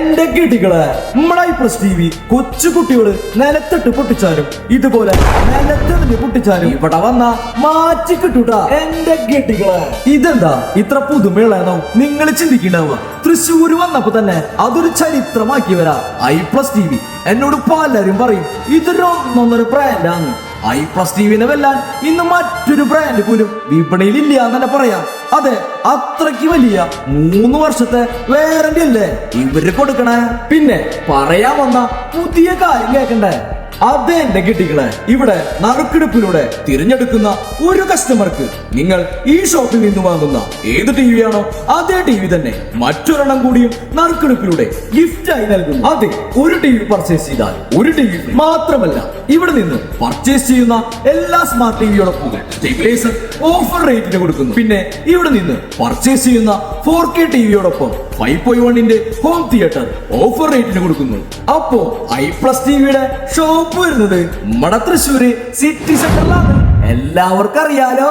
എന്റെ കിട്ടികളെ നമ്മളെ plus T V കൊച്ചു കുട്ടികള് നിലത്തിട്ട് പൊട്ടിച്ചാലും ഇതുപോലെ നിലത്തെറിഞ്ഞ് പൊട്ടിച്ചാലും ഇവിടെ വന്ന മാറ്റി കിട്ടൂട്ടാ എന്റെ കിട്ടികളെ. ഇതെന്താ ഇത്ര പുതുമയുള്ളതെന്നോ നിങ്ങൾ ചിന്തിക്കണ്ടാവുക. തൃശ്ശൂര് വന്നപ്പോ തന്നെ അതൊരു ചരിത്രമാക്കി വരാ iPlus TV. എന്നോട് പലരും പറയും ഇതൊരു ഒന്നൊന്നര ബ്രാൻഡാണ്. iPlus TV വെല്ലാൻ ഇന്ന് മറ്റൊരു ബ്രാൻഡ് പോലും വിപണിയിൽ ഇല്ല എന്ന് തന്നെ പറയാം. അതെ, അത്രയ്ക്ക് വലിയ 3 വർഷത്തെ വാറന്റി അല്ലേ ഇവര് കൊടുക്കണേ. പിന്നെ പറയാൻ വന്ന പുതിയ കാര്യം കേൾക്കണ്ടേ? അതെ എന്റെ കിട്ടികളെ, ഇവിടെ നറുക്കെടുപ്പിലൂടെ തിരഞ്ഞെടുക്കുന്ന ഒരു കസ്റ്റമർക്ക് നിങ്ങൾ ഈ ഷോപ്പിൽ നിന്ന് വാങ്ങുന്ന ഏത് ടിവിയാണോ അതേ ടിവി തന്നെ മറ്റൊരെണ്ണം കൂടിയും നറുക്കെടുപ്പിലൂടെ ഗിഫ്റ്റ് ആയി നൽകുന്നു. അതെ, ഒരു ടിവി പർച്ചേസ് ചെയ്താൽ ഒരു ടിവി മാത്രമല്ല, ഇവിടെ നിന്ന് പർച്ചേസ് ചെയ്യുന്ന എല്ലാ സ്മാർട്ട് ടിവിയോടൊപ്പം സ്റ്റെബിലൈസർ ഓഫർ റേറ്റിന് കൊടുക്കുന്നു. പിന്നെ ഇവിടെ നിന്ന് പർച്ചേസ് ചെയ്യുന്ന 4K ടിവിയോടൊപ്പം 5.1 ഹോം തിയേറ്റർ ഓഫർ റേറ്റിന് കൊടുക്കുന്നു. അപ്പോ iPlus TV ഷോപ്പ് വരുന്നത് നമ്മുടെ തൃശ്ശൂര് സിറ്റി സെന്ററിലാണ്. എല്ലാവർക്കും അറിയാലോ.